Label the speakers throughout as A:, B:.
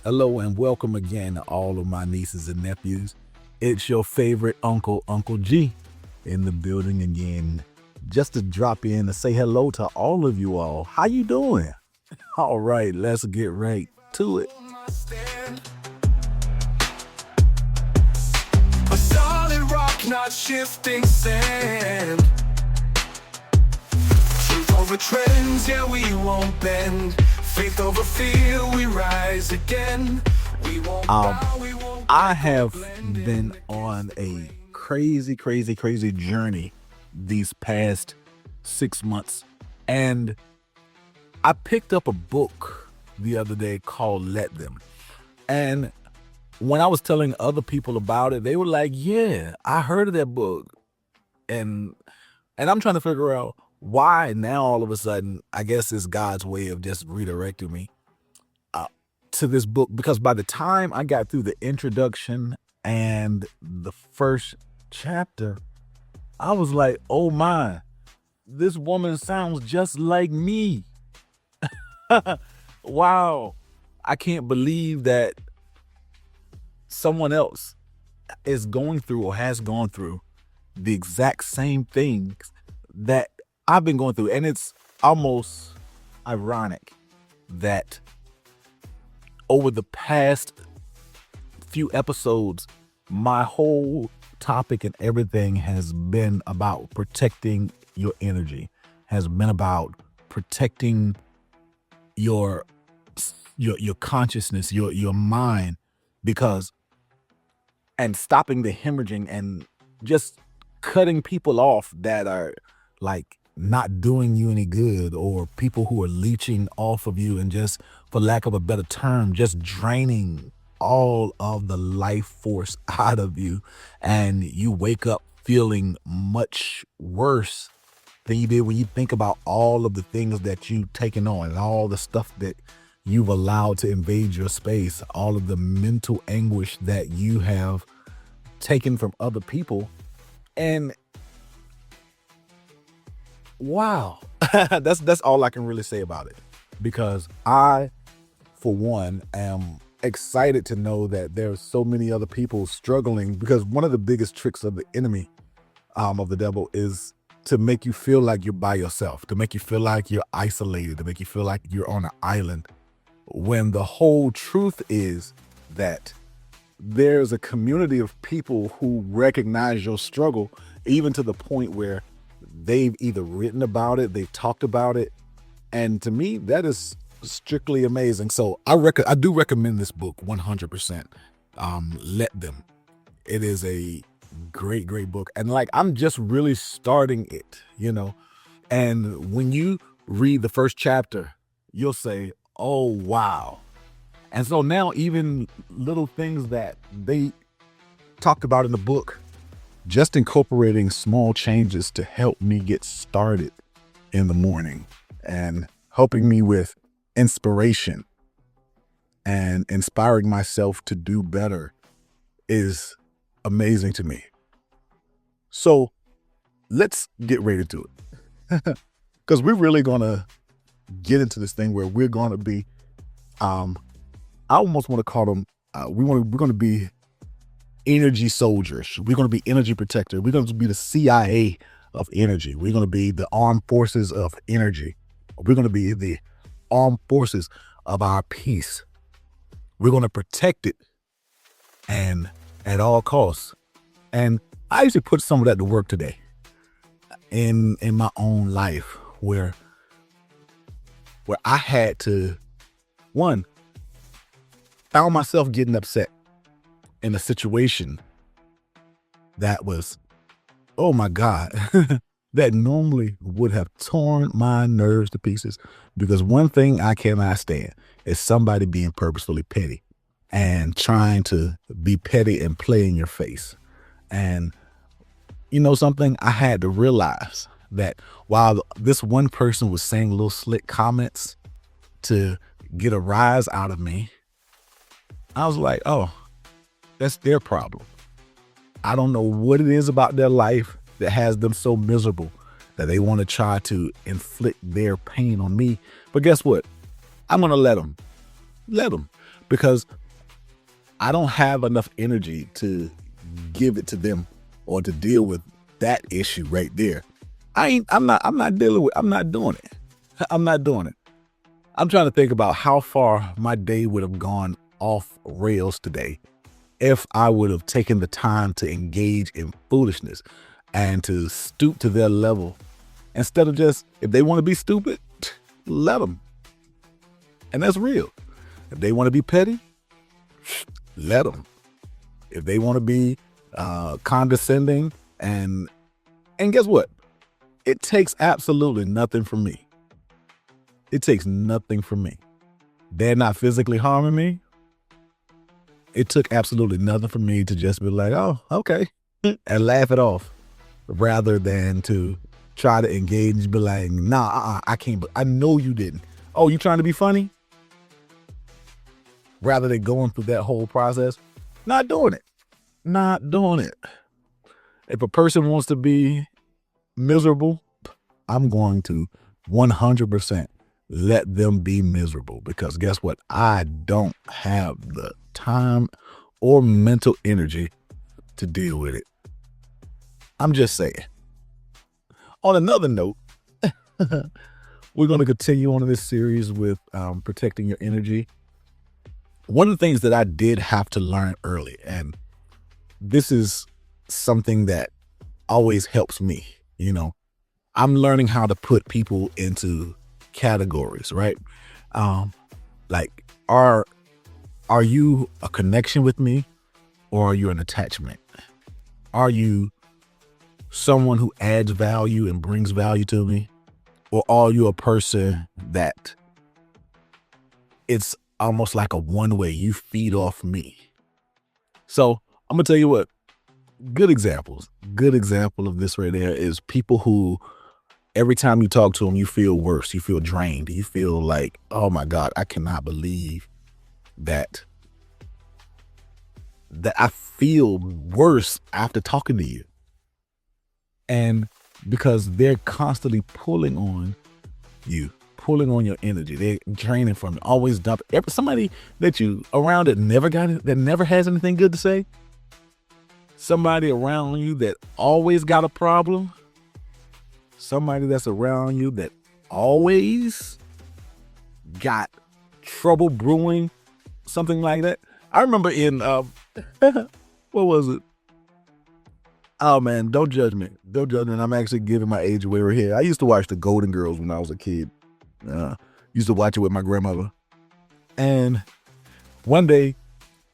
A: Hello and welcome again to all of my nieces and nephews. It's your favorite uncle, Uncle G, in the building again. Just to drop in to say hello to all of you all. How you doing? All right, let's get right to it.
B: A solid rock, not shifting sand. Truth over trends, yeah, we won't bend. Faith over fear, we rise again. We won't bow, we won't
A: I have been on a crazy journey these past 6 months. And I picked up a book the other day called Let Them. And when I was telling other people about it, they were like, yeah, I heard of that book. And I'm trying to figure out why now all of a sudden, I guess it's God's way of just redirecting me to this book. Because by the time I got through the introduction and the first chapter, I was like, oh my, this woman sounds just like me. Wow. I can't believe that someone else is going through or has gone through the exact same things that I've been going through. And it's almost ironic that over the past few episodes, my whole topic and everything has been about protecting your energy, has been about protecting your consciousness, your mind, because and stopping the hemorrhaging and just cutting people off that are like not doing you any good, or people who are leeching off of you and just, for lack of a better term, just draining all of the life force out of you. And you wake up feeling much worse than you did when you think about all of the things that you've taken on and all the stuff that you've allowed to invade your space, all of the mental anguish that you have taken from other people. And wow, that's all I can really say about it. Because I, for one, am excited to know that there are so many other people struggling, because one of the biggest tricks of the enemy, of the devil, is to make you feel like you're by yourself, to make you feel like you're isolated, to make you feel like you're on an island, when the whole truth is that there's a community of people who recognize your struggle, even to the point where they've either written about it, they've talked about it. And to me, that is strictly amazing. So I do recommend this book 100%. Let Them. It is a great book. And like, I'm just really starting it, and when you read the first chapter, you'll say, oh, wow. And so now even little things that they talked about in the book, just incorporating small changes to help me get started in the morning and helping me with inspiration and inspiring myself to do better is amazing to me. So let's get right into it. Because we're really going to get into this thing where we're going to be, I almost want to call them, we're going to be energy soldiers. We're going to be energy protectors. We're going to be the CIA of energy. We're going to be the armed forces of energy. We're going to be the armed forces of our peace. We're going to protect it, and at all costs. And I actually put some of that to work today in my own life, where I had to, one, found myself getting upset in a situation that was, oh my God, that normally would have torn my nerves to pieces. Because one thing I cannot stand is somebody being purposefully petty and trying to be petty and play in your face. And you know something, I had to realize that while this one person was saying little slick comments to get a rise out of me, I was like, oh, that's their problem. I don't know what it is about their life that has them so miserable that they want to try to inflict their pain on me. But guess what? I'm going to let them. let them, because I don't have enough energy to give it to them or to deal with that issue right there. I'm not doing it. I'm not doing it. I'm trying to think about how far my day would have gone off rails today if I would have taken the time to engage in foolishness and to stoop to their level instead of just, if they want to be stupid, let them. And that's real. If they want to be petty, let them. If they want to be condescending, and guess what? It takes absolutely nothing from me. It takes nothing from me. They're not physically harming me. It took absolutely nothing from me to just be like, oh, okay, and laugh it off, rather than to try to engage and be like, nah, I can't, I know you didn't. Oh, you trying to be funny? Rather than going through that whole process, not doing it. If a person wants to be miserable, I'm going to 100% let them be miserable, because guess what? I don't have the time or mental energy to deal with it. I'm just saying. On another note, we're going to continue on in this series with protecting your energy. One of the things that I did have to learn early, and this is something that always helps me, I'm learning how to put people into categories, right? Like, are you a connection with me, or are you an attachment? Are you someone who adds value and brings value to me, or are you a person that it's almost like a one-way, you feed off me? So I'm gonna tell you what, good example of this right there is people who every time you talk to them, you feel worse, you feel drained, you feel like, oh my God, I cannot believe that I feel worse after talking to you. And because they're constantly pulling on you, pulling on your energy, they're draining from you, always dumping. Somebody that you around that never has anything good to say, somebody around you that always got a problem, somebody that's around you that always got trouble brewing, something like that. I remember in what was it? Oh man, don't judge me. I'm actually giving my age away right here. I used to watch the Golden Girls when I was a kid. Used to watch it with my grandmother. And one day,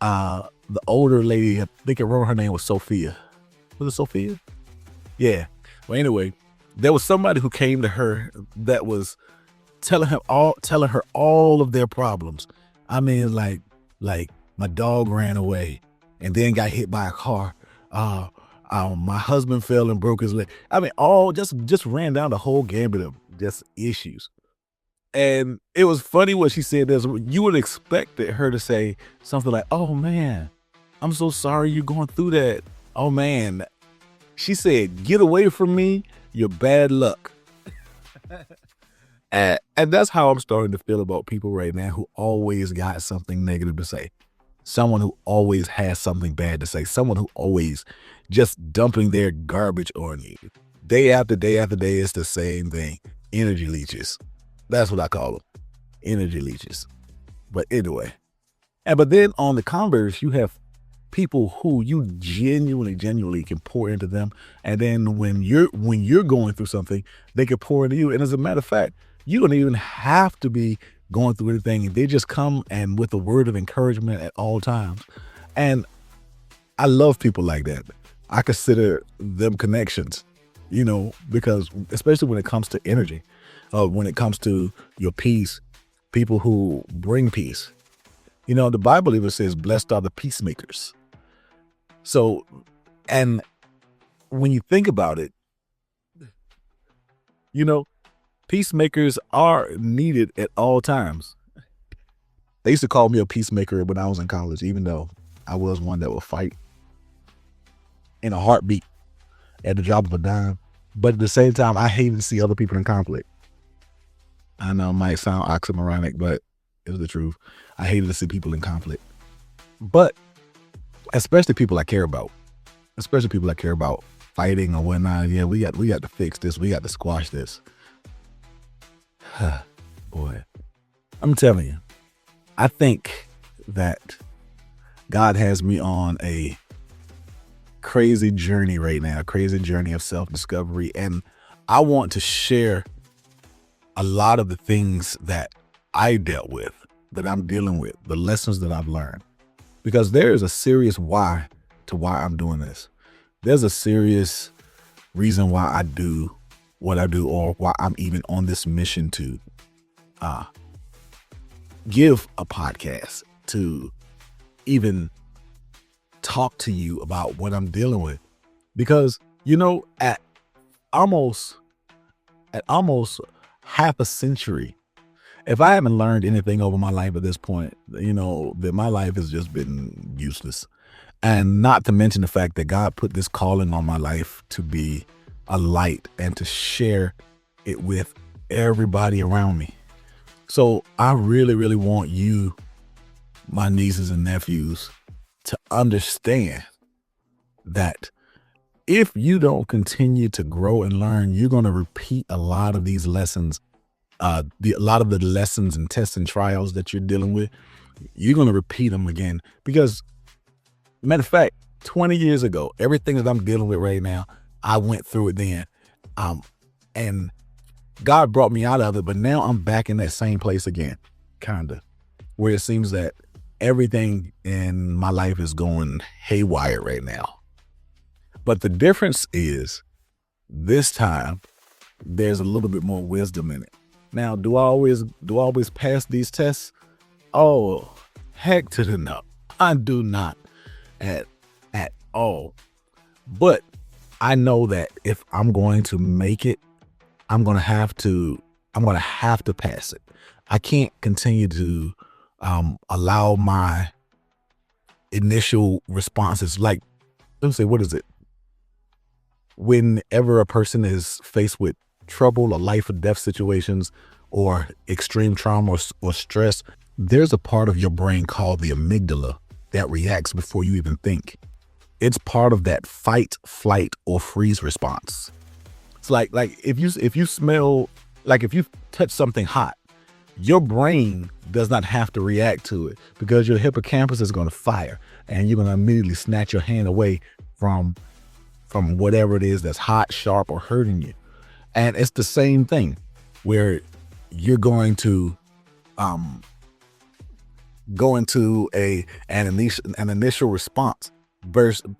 A: the older lady, I think I remember her name was Sophia. Was it Sophia? Yeah. Well, anyway, there was somebody who came to her that was telling her all of their problems. I mean, like my dog ran away and then got hit by a car. My husband fell and broke his leg. I mean, all just ran down the whole gambit of just issues. And it was funny what she said. You would expect her to say something like, oh man, I'm so sorry you're going through that. Oh man. She said, get away from me, you're bad luck. And that's how I'm starting to feel about people right now who always got something negative to say. Someone who always has something bad to say. Someone who always just dumping their garbage on you. Day after day after day, it's the same thing. Energy leeches. That's what I call them. Energy leeches. But anyway. But then on the converse, you have people who you genuinely can pour into them. And then when you're going through something, they can pour into you. And as a matter of fact, you don't even have to be going through anything. They just come and with a word of encouragement at all times. And I love people like that. I consider them connections, because especially when it comes to energy, when it comes to your peace, people who bring peace. The Bible even says, blessed are the peacemakers. So, and when you think about it, peacemakers are needed at all times. They used to call me a peacemaker when I was in college, even though I was one that would fight in a heartbeat at the drop of a dime. But at the same time, I hate to see other people in conflict. I know it might sound oxymoronic, but is the truth. I hated to see people in conflict. But especially people I care about. Especially people I care about fighting or whatnot. Yeah, we got to fix this. We got to squash this. Boy, I'm telling you, I think that God has me on a crazy journey right now, a crazy journey of self-discovery. And I want to share a lot of the things that I dealt with, that I'm dealing with, the lessons that I've learned. Because there is a serious why to why I'm doing this. There's a serious reason why I do what I do, or why I'm even on this mission to give a podcast, to even talk to you about what I'm dealing with. Because, at almost half a century, if I haven't learned anything over my life at this point, that my life has just been useless. And not to mention the fact that God put this calling on my life to be a light and to share it with everybody around me. So I really, really want you, my nieces and nephews, to understand that if you don't continue to grow and learn, you're going to repeat a lot of these lessons. A lot of the lessons and tests and trials that you're dealing with, you're going to repeat them again. Because, matter of fact, 20 years ago, everything that I'm dealing with right now, I went through it then. And God brought me out of it, but now I'm back in that same place again, kind of, where it seems that everything in my life is going haywire right now. But the difference is, this time, there's a little bit more wisdom in it. Now, do I always pass these tests? Oh, heck to the no. I do not at all. But I know that if I'm going to make it, I'm going to have to pass it. I can't continue to allow my initial responses, like, let's say, what is it? Whenever a person is faced with trouble or life or death situations or extreme trauma or stress, there's a part of your brain called the amygdala that reacts before you even think. It's part of that fight, flight, or freeze response. It's like if you smell, like if you touch something hot, your brain does not have to react to it because your hippocampus is going to fire and you're going to immediately snatch your hand away from whatever it is that's hot, sharp, or hurting you. And it's the same thing where you're going to go into an initial response versus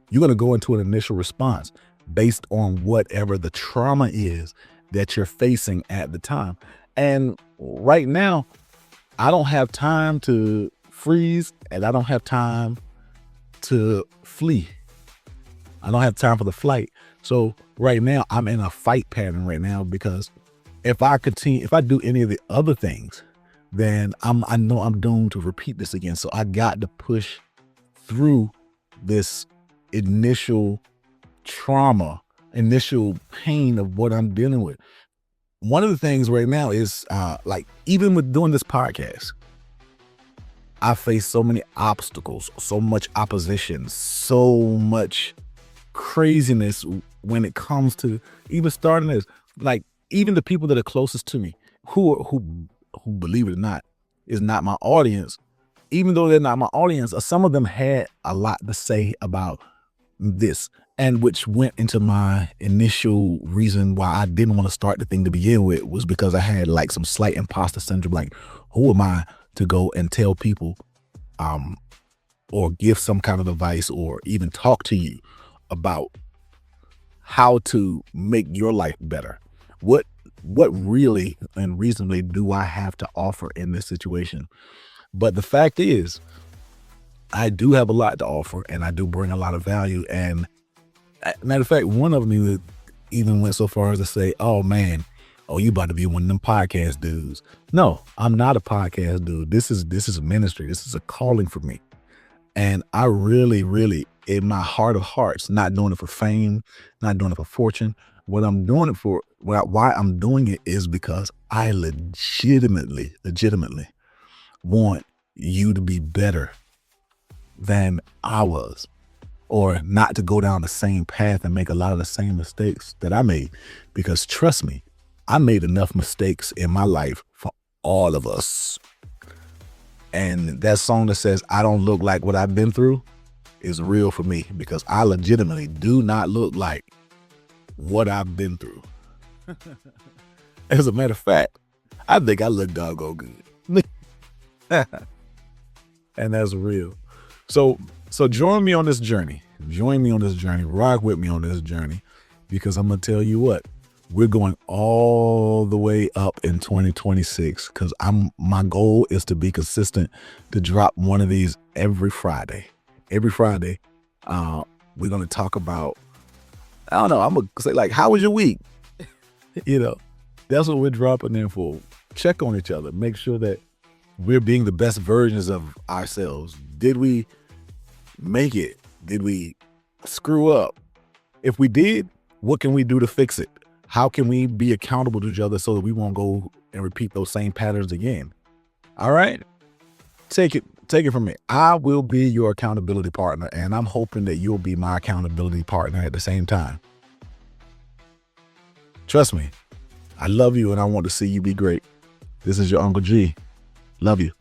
A: you're going to go into an initial response based on whatever the trauma is that you're facing at the time. And right now, I don't have time to freeze and I don't have time to flee. I don't have time for the flight. So right now I'm in a fight pattern right now, because if I do any of the other things, then I know I'm doomed to repeat this again. So I got to push through this initial trauma, initial pain of what I'm dealing with. One of the things right now is like, even with doing this podcast, I face so many obstacles, so much opposition, so much craziness when it comes to even starting this. Like, even the people that are closest to me, who believe it or not, is not my audience. Even though they're not my audience, some of them had a lot to say about this, and which went into my initial reason why I didn't want to start the thing to begin with, was because I had like some slight imposter syndrome. Like, who am I to go and tell people or give some kind of advice or even talk to you about how to make your life better? What really and reasonably do I have to offer in this situation? But the fact is, I do have a lot to offer and I do bring a lot of value. And matter of fact, one of them even went so far as to say, oh man, you about to be one of them podcast dudes. No, I'm not a podcast dude. This is a ministry. This is a calling for me. And I really, really, in my heart of hearts, not doing it for fame, not doing it for fortune. What I'm doing it for why I'm doing it is because I legitimately want you to be better than I was, or not to go down the same path and make a lot of the same mistakes that I made. Because trust me, I made enough mistakes in my life for all of us. And that song that says, I don't look like what I've been through is real for me, because I legitimately do not look like what I've been through. As a matter of fact, I think I look doggone good. And that's real. So join me on this journey. Join me on this journey. Rock with me on this journey, because I'm going to tell you what, we're going all the way up in 2026, because my goal is to be consistent, to drop one of these every Friday. Every Friday, we're going to talk about, I don't know, I'm going to say, like, how was your week? That's what we're dropping in for. Check on each other. Make sure that we're being the best versions of ourselves. Did we make it? Did we screw up? If we did, what can we do to fix it? How can we be accountable to each other so that we won't go and repeat those same patterns again? All right? Take it from me. I will be your accountability partner, and I'm hoping that you'll be my accountability partner at the same time. Trust me, I love you and I want to see you be great. This is your Uncle G. Love you.